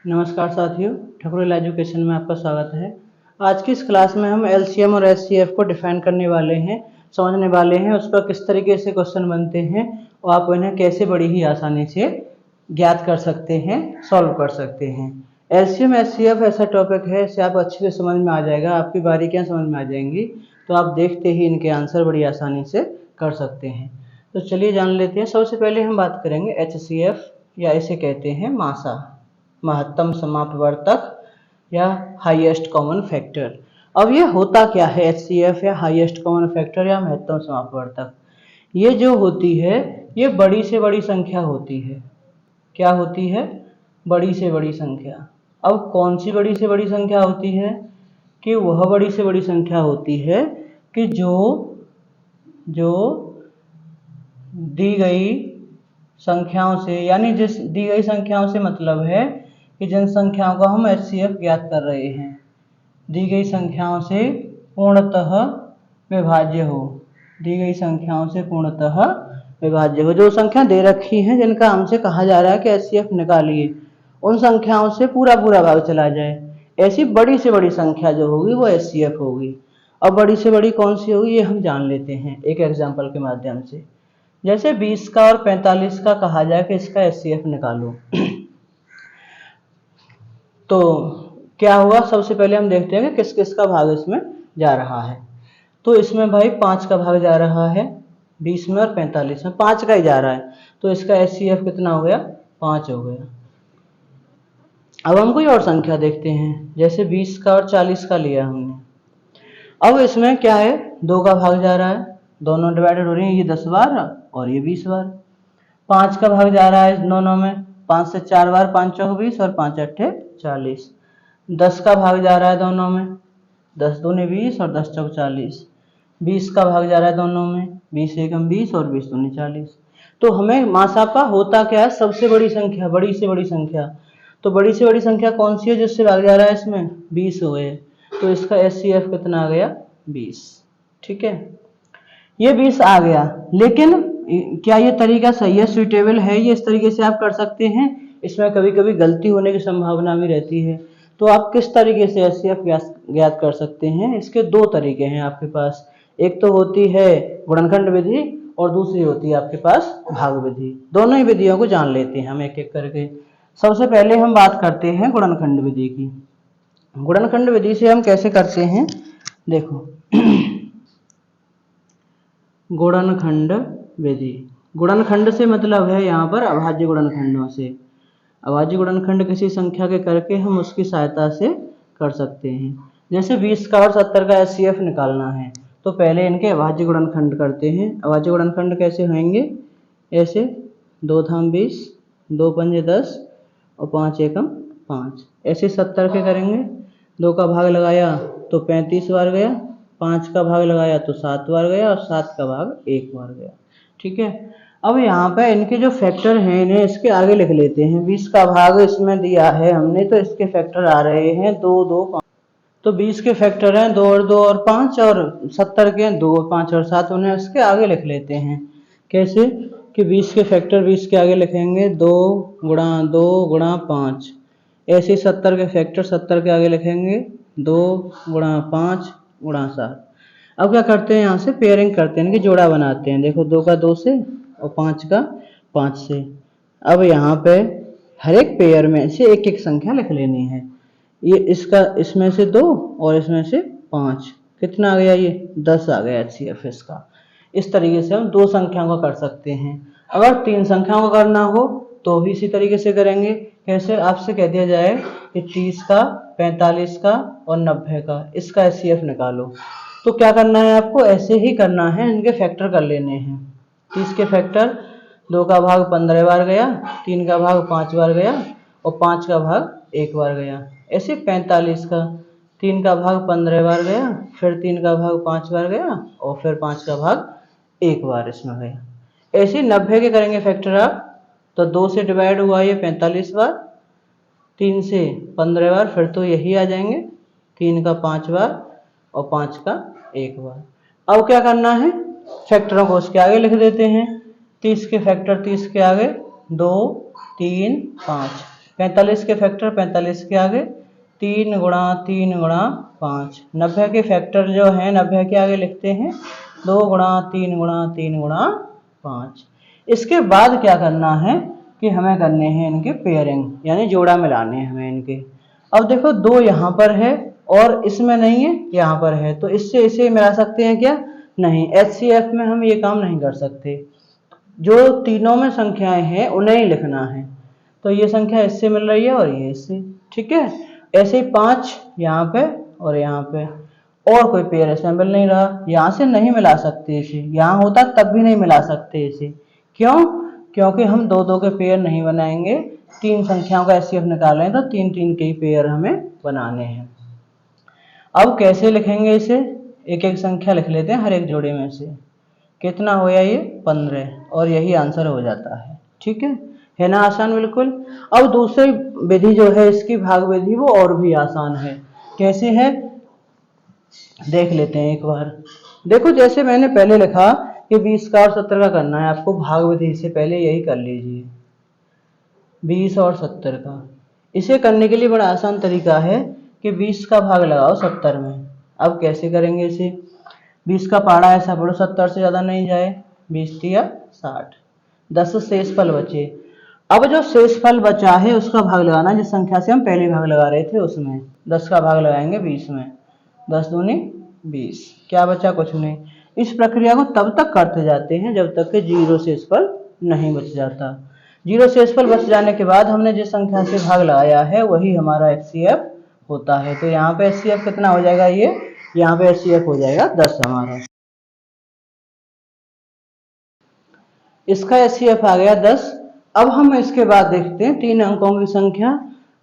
नमस्कार साथियों, ठकुरेल एजुकेशन में आपका स्वागत है। आज की इस क्लास में हम एलसीएम और एचसीएफ को डिफाइन करने वाले हैं, समझने वाले हैं उस पर किस तरीके से क्वेश्चन बनते हैं और आप उन्हें कैसे बड़ी ही आसानी से ज्ञात कर सकते हैं, सॉल्व कर सकते हैं। एलसीएम एचसीएफ ऐसा टॉपिक है, इसे आप अच्छे से समझ में आ जाएगा, आपकी बारीकियां समझ में आ जाएंगी, तो आप देखते ही इनके आंसर बड़ी आसानी से कर सकते हैं। तो चलिए जान लेते हैं। सबसे पहले हम बात करेंगे एचसीएफ, या इसे कहते हैं मासा, महत्तम समापवर्तक या हाईएस्ट कॉमन फैक्टर। अब ये होता क्या है एचसीएफ या हाईएस्ट कॉमन फैक्टर या महत्तम समापवर्तक? ये जो होती है ये बड़ी से बड़ी संख्या होती है। क्या होती है? बड़ी से बड़ी संख्या। अब कौन सी बड़ी से बड़ी संख्या होती है? कि वह बड़ी से बड़ी संख्या होती है कि जो दी गई संख्याओं से, यानी जिस दी गई संख्याओं से मतलब है कि जिन संख्याओं का हम एचसीएफ ज्ञात कर रहे हैं, दी गई संख्याओं से पूर्णतः विभाज्य हो, दी गई संख्याओं से पूर्णतः विभाज्य हो। जो संख्या दे रखी हैं जिनका हमसे कहा जा रहा है कि एचसीएफ निकालिए, उन संख्याओं से पूरा भाग चला जाए, ऐसी बड़ी से बड़ी संख्या जो होगी वो एचसीएफ होगी। अब बड़ी से बड़ी कौन सी होगी ये हम जान लेते हैं एक एग्जाम्पल के माध्यम से। जैसे 20 का और 45 का कहा जाए कि इसका एचसीएफ निकालो तो क्या हुआ? सबसे पहले हम देखते हैं कि किस किस का भाग इसमें जा रहा है। तो इसमें भाई 5 का भाग जा रहा है 20 में और 45 में, 5 का ही जा रहा है, तो इसका एचसीएफ कितना हो गया? 5 हो गया। अब हम कोई और संख्या देखते हैं, जैसे 20 का और 40 का लिया हमने। अब इसमें क्या है? 2 का भाग जा रहा है, दोनों डिवाइडेड हो रही हैं, ये 10 बार और ये 20 बार। 5 का भाग जा रहा है दोनों में, 5 से 4 बार, 5 चौक 20 और 5 अट्ठे 40। 10 का भाग जा रहा है दोनों में, 10 दूनी 20 और 10 चौक 40। 20 का भाग जा रहा है दोनों में, 20 एकम 20 और 20 दूनी 40। तो हमें मासापा होता क्या है? सबसे बड़ी संख्या, बड़ी से बड़ी संख्या। तो बड़ी से बड़ी संख्या कौन सी है जिससे भाग जा रहा है? इसमें 20 हो गए, तो इसका एचसीएफ कितना आ गया? 20। ठीक है, ये 20 आ गया। लेकिन क्या ये तरीका सही है, सुइटेबल है? ये इस तरीके से आप कर सकते हैं, इसमें कभी कभी गलती होने की संभावना भी रहती है। तो आप किस तरीके से एचसीएफ ज्ञात कर सकते हैं? इसके 2 तरीके हैं आपके पास। एक तो होती है गुणनखंड विधि और दूसरी होती है आपके पास भाग विधि। दोनों ही विधियों को जान लेते हैं हम एक एक करके। सबसे पहले हम बात करते हैं गुणनखंड विधि की। गुणनखंड विधि से हम कैसे करते हैं? देखो गुणनखंड विधि, गुणनखंड से मतलब है यहाँ पर अभाज्य गुणनखंडों से। अभाज्य गुणनखंड किसी संख्या के करके हम उसकी सहायता से कर सकते हैं। जैसे 20 का और 70 का एचसीएफ निकालना है तो पहले इनके अभाज्य गुणनखंड करते हैं। अभाज्य गुणनखंड कैसे होंगे? ऐसे 2 धाम 20, 2 पंजे 10 और 5 एकम 5। ऐसे 70 के करेंगे, 2 का भाग लगाया तो 35 बार गया, 5 का भाग लगाया तो 7 बार गया और 7 का भाग 1 बार गया। ठीक है, अब यहाँ पे इनके जो फैक्टर हैं इन्हें इसके आगे लिख लेते हैं। 20 का भाग इसमें दिया है हमने तो इसके फैक्टर आ रहे हैं 2, 2, 5। तो 20 के फैक्टर हैं 2 और 2 और 5, और 70 के 2, 5 और 7, उन्हें इसके आगे लिख लेते हैं। कैसे? कि 20 के फैक्टर 20 के आगे लिखेंगे 2 गुणा 2 गुणा 5। ऐसे 70 के फैक्टर 70 के आगे लिखेंगे 2 गुणा 5 गुणा 7। अब क्या करते हैं? यहाँ से पेयरिंग करते हैं, कि जोड़ा बनाते हैं। देखो 2 का 2 से और 5 का 5 से। अब यहाँ पे हर एक पेयर में से एक एक संख्या लिख लेनी है। ये इसका इसमें से 2 और इसमें से 5, कितना आ गया? ये 10 आ गया एचसीएफ इसका। इस तरीके से हम 2 संख्याओं का कर सकते हैं। अगर 3 संख्याओं का करना हो तो भी इसी तरीके से करेंगे। कैसे? आपसे कह दिया जाए कि 30 का, 45 का और 90 का, इसका एचसीएफ निकालो, तो क्या करना है आपको? ऐसे ही करना है, इनके फैक्टर कर लेने हैं। 30 के फैक्टर 2 का भाग 15 बार गया, 3 का भाग 5 बार गया और 5 का भाग 1 बार गया। ऐसे 45 का 3 का भाग 15 बार गया, फिर 3 का भाग 5 बार गया और फिर 5 का भाग 1 बार इसमें गया। ऐसे 90 के करेंगे फैक्टर आप, तो 2 से डिवाइड हुआ ये 45 बार, 3 से 15 बार, फिर तो यही आ जाएंगे 3 का 5 बार और 5 का 1 बार। अब क्या करना है? फैक्टरों को उसके आगे लिख देते हैं। 30 के फैक्टर 30 के आगे 2, 3, 5। 45 के फैक्टर 45 के आगे 3 गुणा 3 गुणा 5। 90 के फैक्टर जो हैं 90 के आगे लिखते हैं 2 गुणा 3 गुणा 3 गुणा 5। इसके बाद क्या करना है कि हमें करने हैं इनके पेयरिंग, यानी जोड़ा मिलाने हैं हमें इनके। अब देखो 2 यहाँ पर है और इसमें नहीं है, यहाँ पर है, तो इससे इसे मिला सकते हैं क्या? नहीं, HCF में हम ये काम नहीं कर सकते। जो तीनों में संख्याएं हैं उन्हें ही लिखना है। तो ये संख्या इससे मिल रही है और ये इससे, ठीक है। ऐसे ही 5 यहाँ पे और यहाँ पे, और कोई पेयर इसमें मिल नहीं रहा, यहाँ से नहीं मिला सकते इसे, यहाँ होता तब भी नहीं मिला सकते इसे। क्यों? क्योंकि हम 2-2 के पेयर नहीं बनाएंगे, 3 संख्याओं का HCF निकाल रहे हैं तो 3-3 के ही पेयर हमें बनाने हैं। अब कैसे लिखेंगे इसे? एक एक संख्या लिख लेते हैं हर एक जोड़े में से। कितना होया ये? 15, और यही आंसर हो जाता है, ठीक है ना आसान बिल्कुल। अब दूसरी विधि जो है इसकी भाग विधि, वो और भी आसान है। कैसे है देख लेते हैं एक बार। देखो जैसे मैंने पहले लिखा कि 20 का और 70 का करना है आपको, भाग विधि से पहले यही कर लीजिए 20 और 70 का। इसे करने के लिए बड़ा आसान तरीका है कि 20 का भाग लगाओ 70 में। अब कैसे करेंगे इसे? 20 का पाड़ा ऐसा पढ़ो 70 से ज़्यादा नहीं जाए, 20 या 60, 10 शेषफल बचे। अब जो शेषफल बचा है उसका भाग लगाना, जिस संख्या से हम पहले भाग लगा रहे थे उसमें। 10 का भाग लगाएंगे 20 में, 10 दूनी 20, क्या बचा? कुछ नहीं। इस प्रक्रिया को तब तक करते जाते हैं जब तक कि 0 शेषफल नहीं बच जाता। 0 शेषफल बच जाने के बाद हमने जिस संख्या से भाग लगाया है वही हमारा HCF होता है। तो यहाँ पे HCF कितना हो जाएगा? ये यहाँ पे HCF हो जाएगा 10 हमारा। इसका HCF आ गया 10। अब हम इसके बाद देखते हैं 3 अंकों की संख्या,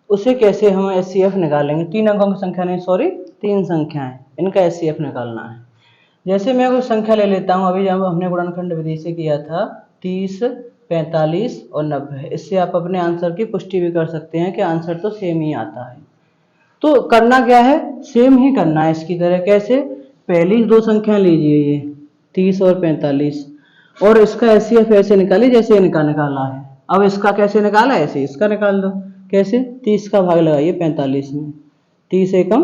उसे कैसे हम HCF निकालेंगे। 3 अंकों की संख्या नहीं, सॉरी 3 संख्याएं, इनका HCF निकालना है। जैसे मैं कुछ संख्या ले लेता हूँ, अभी जब हमने गुणनखंड विधि से किया था 30, 45 और 90। इससे आप अपने आंसर की पुष्टि भी कर सकते हैं कि आंसर तो सेम ही आता है। तो करना क्या है? सेम ही करना है इसकी तरह। कैसे? पहली 2 संख्या लीजिए, ये 30 और 45, और इसका HCF ऐसे निकालिए जैसे निकाला है। अब इसका कैसे निकाला? ऐसे इसका निकाल दो। कैसे? 30 का भाग लगाइए 45 में, 30 एकम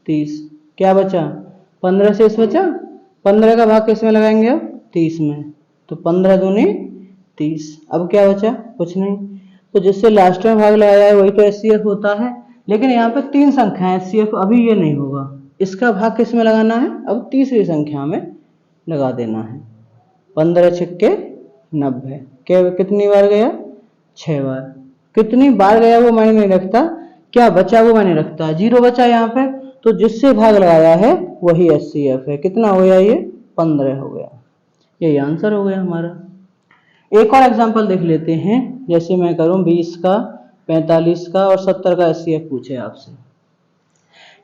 30, क्या बचा? 15 शेष बचा। 15 का भाग किस में लगाएंगे? अब 30 में, तो 15 दूनी 30। अब क्या बचा? कुछ नहीं। तो जिससे लास्ट में भाग लगाया है वही तो HCF होता है। लेकिन यहाँ पे 3 संख्या है, HCF अभी ये नहीं होगा। इसका भाग किस में लगाना है? अब तीसरी संख्या में लगा देना है। 15 छिक्के 90, कितनी बार गया? 6 बार। कितनी बार गया वो मायने नहीं रखता, क्या बचा वो मायने रखता है। 0 बचा यहाँ पे, तो जिससे भाग लगाया है वही HCF है। कितना हो गया? ये 15 हो गया। यही आंसर हो गया हमारा। एक और एग्जांपल देख लेते हैं। जैसे मैं करूं 20 का, 45 का और 70 का HCF पूछे आपसे,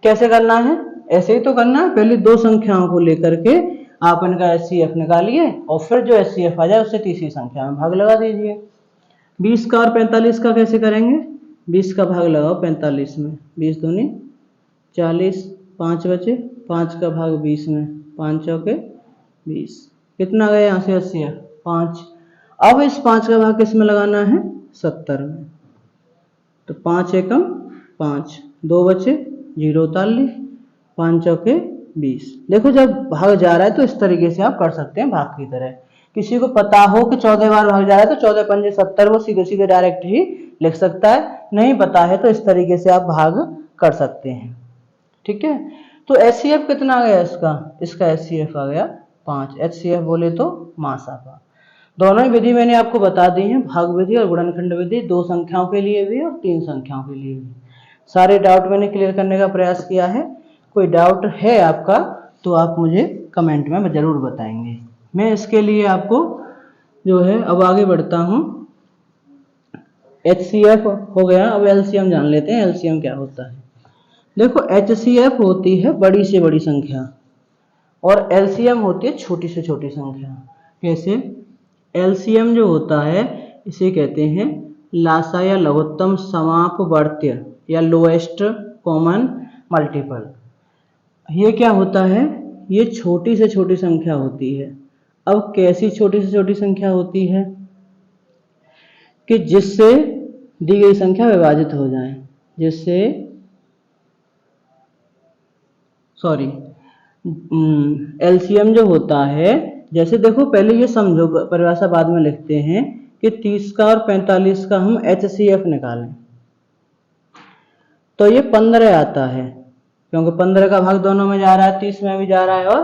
कैसे करना है? ऐसे ही तो करना है। पहले 2 संख्याओं को लेकर के आप इनका HCF निकालिए और फिर जो HCF आ जाए उससे तीसरी संख्या में भाग लगा दीजिए। 20 का और 45 का कैसे करेंगे? 20 का भाग लगाओ 45 में, 20 दूनी 40, 5 बचे, 5 का भाग 20 में, 5 चौके 20, कितना गया यहाँ से HCF? 5। अब इस 5 का भाग किस में लगाना है? 70 में, तो 5 एकम 5, 2 बचे, 0 उतार ली, 5 चौके 20। देखो जब भाग जा रहा है तो इस तरीके से आप कर सकते हैं भाग की तरह। किसी को पता हो कि 14 बार भाग जा रहा है तो 14 पंजे 70, वो सीधे सीधे डायरेक्ट ही लिख सकता है। नहीं पता है तो इस तरीके से आप भाग कर सकते हैं, ठीक है। तो HCF कितना आ गया इसका HCF आ गया 5। HCF बोले तो मासापा। दोनों ही विधि मैंने आपको बता दी है, भाग विधि और गुणनखंड विधि, 2 संख्याओं के लिए भी और 3 संख्याओं के लिए भी। सारे डाउट मैंने क्लियर करने का प्रयास किया है। कोई डाउट है आपका तो आप मुझे कमेंट में जरूर बताएंगे। मैं इसके लिए आपको जो है अब आगे बढ़ता हूँ। HCF हो गया, अब LCM जान लेते हैं। LCM क्या होता है? देखो HCF होती है बड़ी से बड़ी संख्या और LCM होती है छोटी से छोटी संख्या। कैसे? LCM जो होता है इसे कहते हैं लासा या लघुत्तम समापवर्त्य या लोएस्ट कॉमन मल्टीपल। ये क्या होता है? ये छोटी से छोटी संख्या होती है। अब कैसी छोटी से छोटी संख्या होती है? कि जिससे दी गई संख्या विभाजित हो जाए, जिससे सॉरी एलसीएम जो होता है, जैसे देखो पहले ये समझो, परिभाषा बाद में लिखते हैं कि 30 का और 45 का हम HCF निकालें तो ये 15 आता है, क्योंकि 15 का भाग दोनों में जा रहा है, 30 में भी जा रहा है और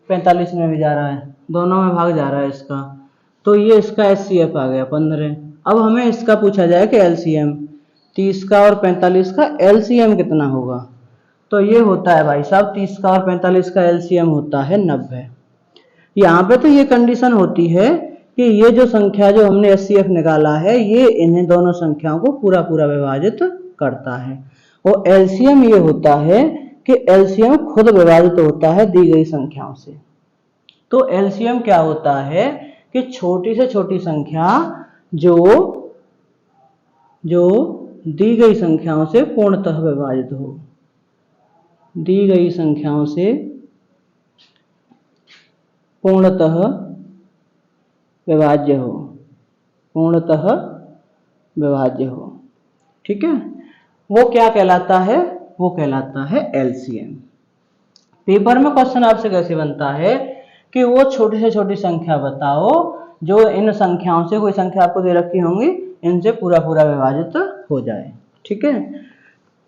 45 में भी जा रहा है, दोनों में भाग जा रहा है इसका, तो ये इसका HCF आ गया 15। अब हमें इसका पूछा जाए कि LCM 30 का और 45 का LCM कितना होगा, तो ये होता है भाई साहब 30 का और 45 का LCM होता है 90। यहाँ पे तो ये कंडीशन होती है कि ये जो संख्या जो हमने HCF निकाला है ये इन्हें दोनों संख्याओं को पूरा पूरा विभाजित करता है, और LCM ये होता है कि LCM खुद विभाजित होता है दी गई संख्याओं से। तो LCM क्या होता है कि छोटी से छोटी संख्या जो दी गई संख्याओं से पूर्णतः विभाजित हो, दी गई संख्याओं से पूर्णतः विभाज्य हो, पूर्णतः विभाज्य हो, ठीक है, वो क्या कहलाता है, वो कहलाता है LCM। पेपर में क्वेश्चन आपसे कैसे बनता है कि वो छोटी से छोटी संख्या बताओ जो इन संख्याओं से, कोई संख्या आपको दे रखी होंगी, इनसे पूरा पूरा विभाजित हो जाए, ठीक है।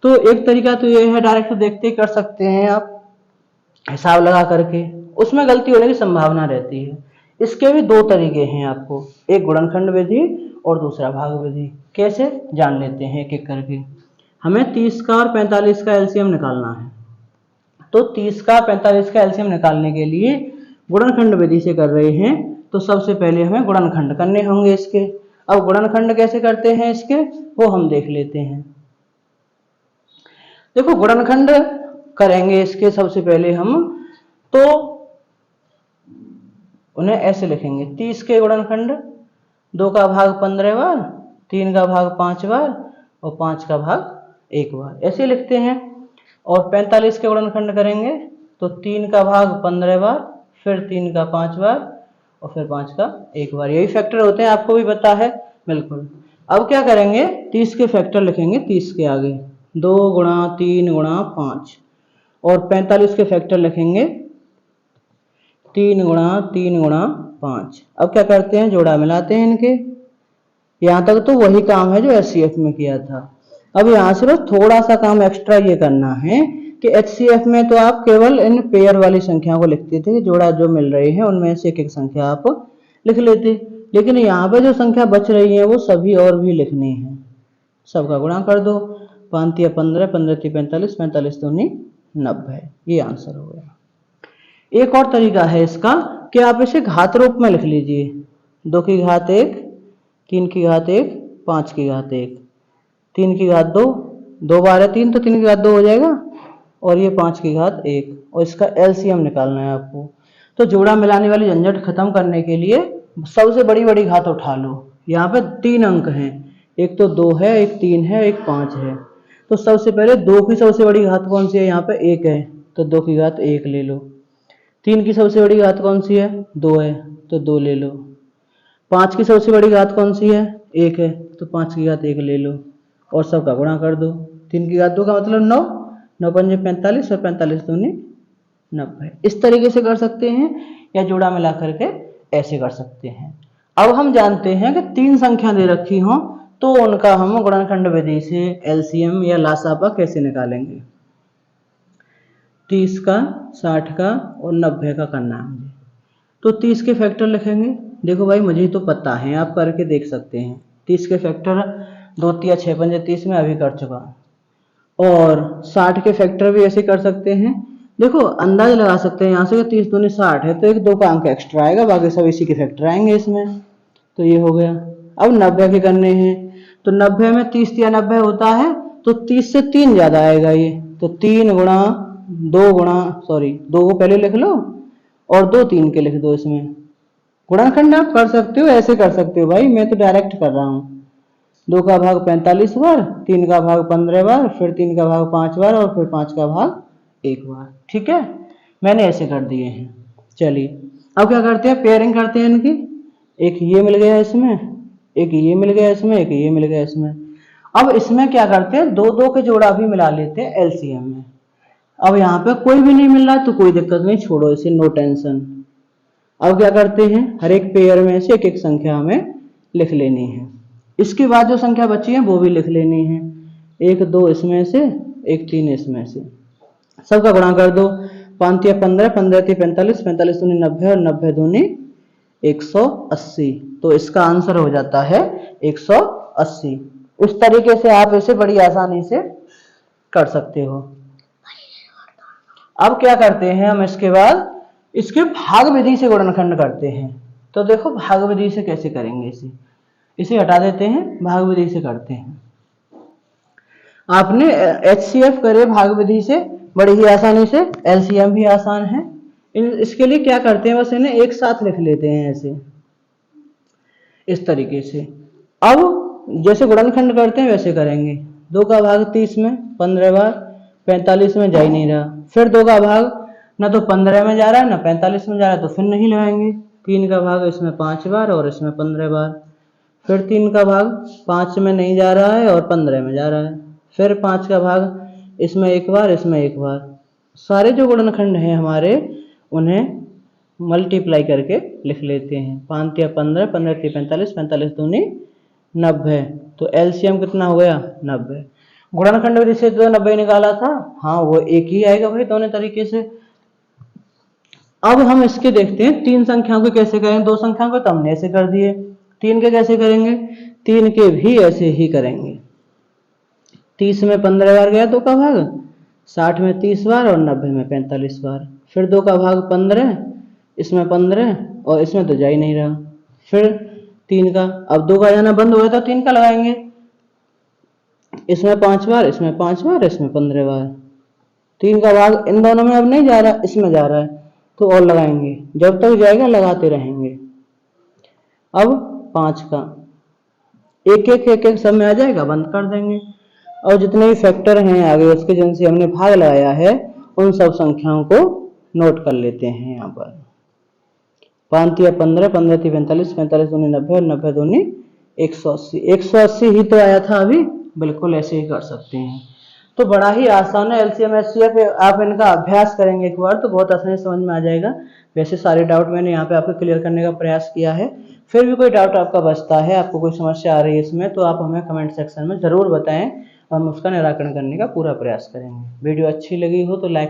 तो एक तरीका तो ये है, डायरेक्ट देखते ही कर सकते हैं आप हिसाब लगा करके, उसमें गलती होने की संभावना रहती है। इसके भी दो तरीके हैं आपको, एक गुणनखंड विधि और दूसरा भाग विधि। कैसे जान लेते हैं एक एक करके। हमें 30 का और 45 का एलसीएम निकालना है, तो 30 का 45 का एलसीएम निकालने के लिए गुणनखंड विधि से कर रहे हैं, तो सबसे पहले हमें गुणनखंड करने होंगे इसके। अब गुणनखंड कैसे करते हैं इसके, वो हम देख लेते हैं। देखो गुणनखंड करेंगे इसके सबसे पहले हम, तो उन्हें ऐसे लिखेंगे, 30 के गुणनखंड 2 का भाग 15 बार, 3 का भाग 5 बार और 5 का भाग 1 बार, ऐसे लिखते हैं। और 45 के गुणनखंड करेंगे तो 3 का भाग 15 बार, फिर 3 का 5 बार और फिर 5 का 1 बार, यही फैक्टर होते हैं, आपको भी पता है बिल्कुल। अब क्या करेंगे, 30 के फैक्टर लिखेंगे 30 के आगे, 2 गुणा 3 गुणा 5, और 45 के फैक्टर लिखेंगे 3 गुणा 3 गुणा 5। अब क्या करते हैं, जोड़ा मिलाते हैं इनके। यहाँ तक तो वही काम है जो एचसीएफ में किया था। अब यहाँ से बस थोड़ा सा काम एक्स्ट्रा ये करना है कि एचसीएफ में तो आप केवल इन पेयर वाली संख्याओं को लिखते थे, जोड़ा जो मिल रही है उनमें से एक एक संख्या आप लिख लेते, लेकिन यहाँ पे जो संख्या बच रही है वो सभी और भी लिखनी है। सबका गुणा कर दो, 5 या 15, 15 45, 45 दूनी 90, ये आंसर हो गया। एक और तरीका है इसका कि आप इसे घात रूप में लिख लीजिए, 2 की घात 1, 3 की घात 1, 5 की घात 1, 3 की घात 2, 2 बार है 3 तो 3 की घात 2 हो जाएगा, और ये 5 की घात 1, और इसका एलसीएम निकालना है आपको। तो जोड़ा मिलाने वाली झंझट खत्म करने के लिए सबसे बड़ी बड़ी घात उठा लो। यहाँ पे 3 अंक हैं, एक तो 2 है, एक 3 है, एक 5 है। तो सबसे पहले 2 की सबसे बड़ी घात कौन सी है, यहाँ पे 1 है, तो 2 की घात 1 ले लो। 3 की सबसे बड़ी घात कौन सी है, 2 है, तो 2 ले लो। 5 की सबसे बड़ी घात कौन सी है, 1 है, तो 5 की घात 1 ले लो, और सबका गुणा कर दो। 3 की घात 2 का मतलब 9, 9 पंजे 45 और 45 दूनी 90। इस तरीके से कर सकते हैं, या जोड़ा मिला करके ऐसे कर सकते हैं। अब हम जानते हैं कि 3 संख्या दे रखी हो तो उनका हम गुणनखंड विधि से एलसीएम या लासापा कैसे निकालेंगे। 30 का, 60 का और 90 का करना है मुझे। तो 30 के फैक्टर लिखेंगे, देखो भाई मुझे तो पता है, आप करके देख सकते हैं। 30 के फैक्टर 2 या 6 पंजे 30 में अभी कर चुका, और 60 के फैक्टर भी ऐसे कर सकते हैं। देखो अंदाज लगा सकते हैं यहाँ से 30 दूनी 60 है, तो एक 2 का अंक एक्स्ट्रा आएगा, बाकी सब इसी के फैक्टर आएंगे इसमें, तो ये हो गया। अब 90 के करने हैं, तो 90 में 30 या 90 होता है, तो 30 से 3 ज्यादा आएगा ये, तो 3 गुणा 2 गुणा 2 को पहले लिख लो और 2 3 के लिख दो इसमें। गुणनखंड आप कर सकते हो, ऐसे कर सकते हो भाई, मैं तो डायरेक्ट कर रहा हूँ। 2 का भाग 45 बार, 3 का भाग 15 बार, फिर 3 का भाग 5 बार और फिर 5 का भाग 1 बार, ठीक है, मैंने ऐसे कर दिए हैं। चलिए अब क्या करते हैं, पेयरिंग करते हैं इनकी। एक ये मिल गया इसमें, एक ये मिल गया इसमें, एक ये मिल गया इसमें। अब इसमें क्या करते हैं, दो दो के जोड़ा भी मिला लेते हैं एलसीएम में। अब यहाँ पे कोई भी नहीं मिल रहा तो कोई दिक्कत नहीं, छोड़ो इसे, नो टेंशन। अब क्या करते हैं, हर एक पेयर में से एक एक संख्या हमें लिख लेनी है। इसके बाद जो संख्या बची है वो भी लिख लेनी है, 1 2 इसमें से, 1 3 इसमें से। सबका गुणा कर दो, 5 या 15, 15 या 45, 45 दूनी 90 और 90 दूनी 180। तो इसका आंसर हो जाता है 180। इस तरीके से आप इसे बड़ी आसानी से कर सकते हो। अब क्या करते हैं हम, इसके बाद इसके भाग विधि से गुणनखंड करते हैं। तो देखो भाग विधि से कैसे करेंगे, इसे हटा देते हैं, भाग विधि से करते हैं। आपने HCF करे भाग विधि से बड़ी ही आसानी से, LCM भी आसान है। इसके लिए क्या करते हैं, बस इन्हें एक साथ लिख लेते हैं ऐसे, इस तरीके से। अब जैसे गुणनखंड करते हैं वैसे करेंगे। 2 का भाग 30 में 15 बार, 45 में जा ही नहीं रहा। फिर 2 का भाग ना तो 15 में जा रहा है ना 45 में जा रहा है, तो फिर नहीं लगाएंगे। 3 का भाग इसमें 5 बार और इसमें 15 बार। फिर 3 का भाग 5 में नहीं जा रहा है और 15 में जा रहा है। फिर 5 का भाग इसमें एक बार, इसमें एक बार। सारे जो गुणनखंड हैं हमारे, उन्हें मल्टीप्लाई करके लिख लेते हैं। 5 या 15, 15 या 45, 45 दूनी 90। तो एलसीएम कितना हो गया, 90। गुणनखंड विधि से तो 90 निकाला था, हाँ वो एक ही आएगा भाई दोनों तरीके से। अब हम इसके देखते हैं 3 संख्याओं के कैसे करेंगे। 2 संख्याओं के तो हमने ऐसे कर दिए, 3 के कैसे करेंगे, 3 के भी ऐसे ही करेंगे। 30 में 15 बार गया 2 का भाग, 60 में 30 बार और 90 में 45 बार। फिर 2 का भाग 15, इसमें 15 और इसमें तो जा ही नहीं रहा। फिर 3 का, अब 2 का जाना बंद हो गया तो 3 का लगाएंगे। इसमें 5 बार, इसमें 5 बार, इसमें 15 बार। 3 का भाग इन दोनों में अब नहीं जा रहा, इसमें जा रहा है, तो और लगाएंगे, जब तक जाएगा लगाते रहेंगे। अब 5 का एक एक सब में आ जाएगा, बंद कर देंगे। और जितने भी फैक्टर हैं आगे उसके जिनसे हमने भाग लगाया है, उन सब संख्याओं को नोट कर लेते हैं यहाँ पर। 5 या 15, 15 या 45, 45 दूनी 90 और 90 दूनी 180। 180 ही तो आया था अभी, बिल्कुल ऐसे ही कर सकते हैं। तो बड़ा ही आसान है एलसीएम एचसीएफ। आप इनका अभ्यास करेंगे एक बार तो बहुत आसानी से समझ में आ जाएगा। वैसे सारे डाउट मैंने यहाँ पे आपको क्लियर करने का प्रयास किया है। फिर भी कोई डाउट आपका बचता है, आपको कोई समस्या आ रही है इसमें, तो आप हमें कमेंट सेक्शन में ज़रूर बताएं, हम उसका निराकरण करने का पूरा प्रयास करेंगे। वीडियो अच्छी लगी हो तो लाइक